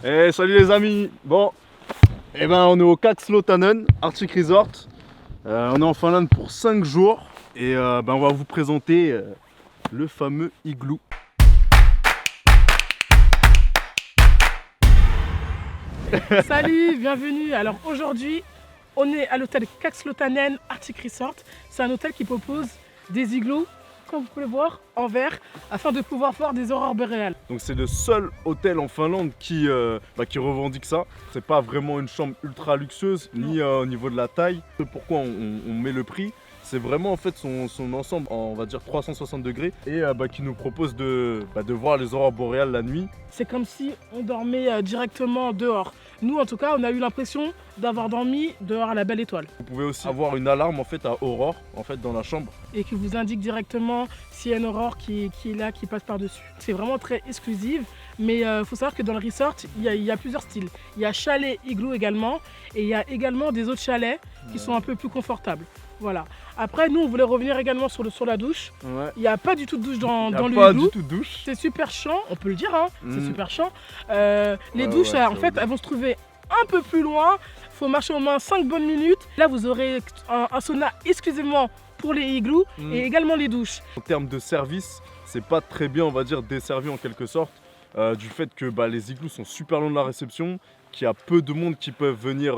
Eh salut les amis. Bon, eh ben on est au Kakslotanen Arctic Resort. On est en Finlande pour 5 jours et on va vous présenter le fameux igloo. Salut, bienvenue. Alors aujourd'hui, on est à l'hôtel Kakslotanen Arctic Resort. C'est un hôtel qui propose des igloos, comme vous pouvez le voir, en verre, afin de pouvoir voir des aurores boréales. Donc c'est le seul hôtel en Finlande qui revendique ça. C'est pas vraiment une chambre ultra luxueuse, ni au niveau de la taille. Pourquoi on met le prix? C'est vraiment en fait son ensemble en, on va dire, 360 degrés et qui nous propose de voir les aurores boréales la nuit. C'est comme si on dormait directement dehors. Nous, en tout cas, on a eu l'impression d'avoir dormi dehors à la belle étoile. Vous pouvez aussi avoir une alarme en fait à aurore en fait dans la chambre. Et qui vous indique directement s'il y a une aurore qui est là, qui passe par-dessus. C'est vraiment très exclusif, mais il faut savoir que dans le resort, il y a plusieurs styles. Il y a chalet igloo également, et il y a également des autres chalets qui sont un peu plus confortables. Voilà. Après, nous, on voulait revenir également sur la douche. Ouais. Il n'y a pas du tout de douche dans le igloo. Pas du tout de douche. C'est super chiant, on peut le dire, hein. C'est super chiant. Les douches, ouais, en fait, elles vont se trouver un peu plus loin. Il faut marcher au moins 5 bonnes minutes. Là, vous aurez un sauna exclusivement pour les igloos et également les douches. En termes de service, c'est pas très bien, on va dire, desservi en quelque sorte. Du fait que les igloos sont super loin de la réception, qu'il y a peu de monde qui peuvent venir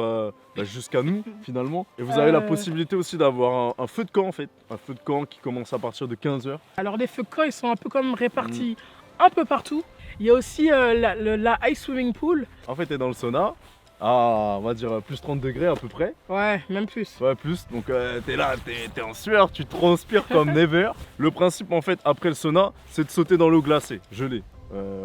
jusqu'à nous finalement. Et vous avez la possibilité aussi d'avoir un feu de camp en fait. Un feu de camp qui commence à partir de 15 h. Alors les feux de camp, ils sont un peu comme répartis un peu partout. Il y a aussi la ice swimming pool. En fait, tu es dans le sauna à, on va dire, plus 30 degrés à peu près. Ouais, même plus. Ouais, plus. Donc t'es là, t'es en sueur, tu transpires comme never. Le principe en fait après le sauna, c'est de sauter dans l'eau glacée, gelée.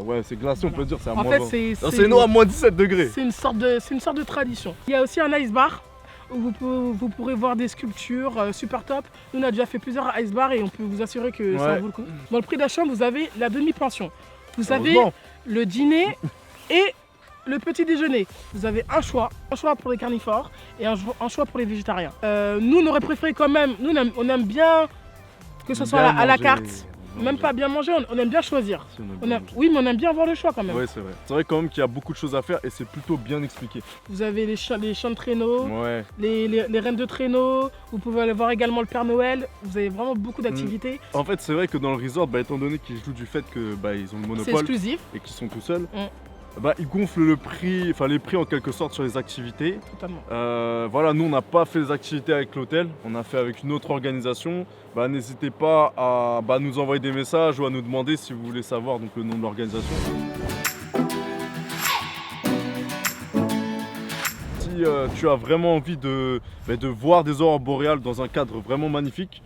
Ouais, c'est glacé, on peut dire, c'est à moins 20. C'est nous à moins 17 degrés. C'est une sorte de tradition. Il y a aussi un ice bar où vous pourrez voir des sculptures super top. Nous, on a déjà fait plusieurs ice bars et on peut vous assurer que ça vaut le coup. Dans le prix de la chambre, vous avez la demi-pension. Vous avez le dîner et le petit déjeuner. Vous avez un choix pour les carnivores et un choix pour les végétariens. Nous, on aurait préféré quand même, nous, on aime bien que ce soit à la carte. Même pas bien manger, on aime bien choisir. Oui, mais on aime bien avoir le choix quand même. Oui, c'est vrai. C'est vrai quand même qu'il y a beaucoup de choses à faire et c'est plutôt bien expliqué. Vous avez les champs de traîneau, les reines de traîneau, vous pouvez aller voir également le Père Noël. Vous avez vraiment beaucoup d'activités. En fait, c'est vrai que dans le resort, étant donné qu'ils jouent du fait que ils ont le monopole exclusif et qu'ils sont tout seuls, ils gonflent le prix, les prix en quelque sorte sur les activités. Totalement. Voilà, nous on n'a pas fait les activités avec l'hôtel, on a fait avec une autre organisation. N'hésitez pas à nous envoyer des messages ou à nous demander si vous voulez savoir donc, le nom de l'organisation. Si tu as vraiment envie de voir des aurores boréales dans un cadre vraiment magnifique,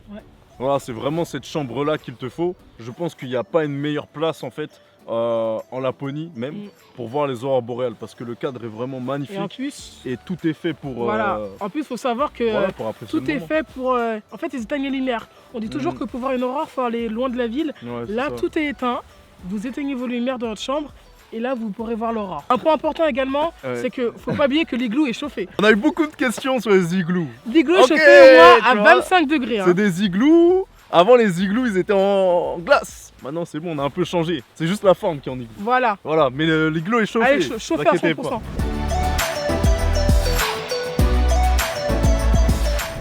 voilà, c'est vraiment cette chambre-là qu'il te faut. Je pense qu'il n'y a pas une meilleure place en fait. En Laponie même pour voir les aurores boréales parce que le cadre est vraiment magnifique et tout est fait pour en plus il faut savoir que tout est fait pour en fait ils éteignent les lumières. On dit toujours que pour voir une aurore il faut aller loin de la ville. Là tout est éteint, vous éteignez vos lumières dans votre chambre et là vous pourrez voir l'aurore. Un point important également, c'est que faut pas oublier que l'igloo est chauffé. On a eu beaucoup de questions sur les igloos. L'igloo est chauffé au moins à 25 degrés. C'est des igloos. Avant les igloos ils étaient en glace. Maintenant c'est bon, on a un peu changé. C'est juste la forme qui est en igloo. Voilà. Mais l'igloo est chauffé. Allez, chauffé à 100%.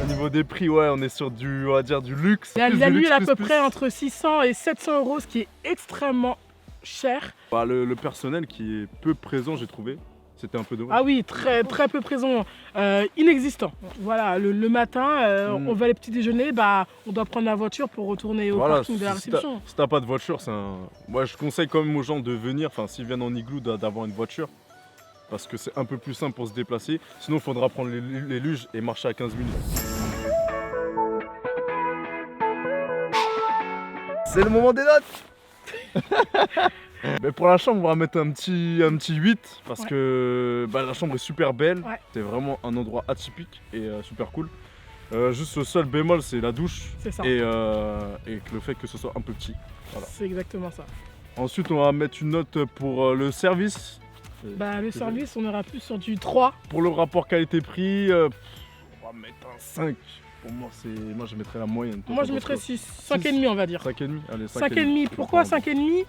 Au niveau des prix, on est sur du, on va dire, du luxe. La nuit est à peu près entre 600 et 700 €, ce qui est extrêmement cher. Le personnel qui est peu présent, j'ai trouvé. C'était un peu dommage. Ah oui, très peu présent, inexistant. Voilà, le matin, on va aller petit déjeuner, on doit prendre la voiture pour retourner au parking de la réception. Si t'as pas de voiture, moi je conseille quand même aux gens de venir, s'ils viennent en igloo, d'avoir une voiture. Parce que c'est un peu plus simple pour se déplacer. Sinon, il faudra prendre les luges et marcher à 15 minutes. C'est le moment des notes. Mais pour la chambre, on va mettre un petit 8 parce que la chambre est super belle. C'est vraiment un endroit atypique et super cool. Juste le seul bémol, c'est la douche et le fait que ce soit un peu petit. Voilà. C'est exactement ça. Ensuite, on va mettre une note pour le service. Le service, on ira plus sur du 3. Pour le rapport qualité-prix, on va mettre un 5. Pour moi, moi je mettrais la moyenne. Moi je mettrais 6, 5,5 on va dire. 5,5. Allez, 5,5. Pourquoi 5,5?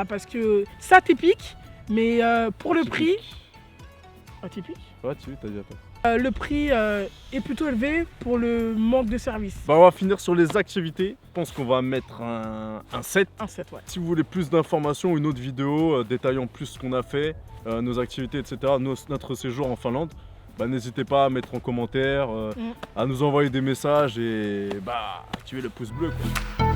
Parce que c'est atypique, mais pour le prix. Atypique? Ouais, tu t'as dit attends. Le prix est plutôt élevé pour le manque de service. On va finir sur les activités. Je pense qu'on va mettre un 7. Un 7, ouais. Si vous voulez plus d'informations, une autre vidéo détaillant plus ce qu'on a fait, nos activités, etc., notre séjour en Finlande, n'hésitez pas à mettre en commentaire, à nous envoyer des messages et activer le pouce bleu, quoi.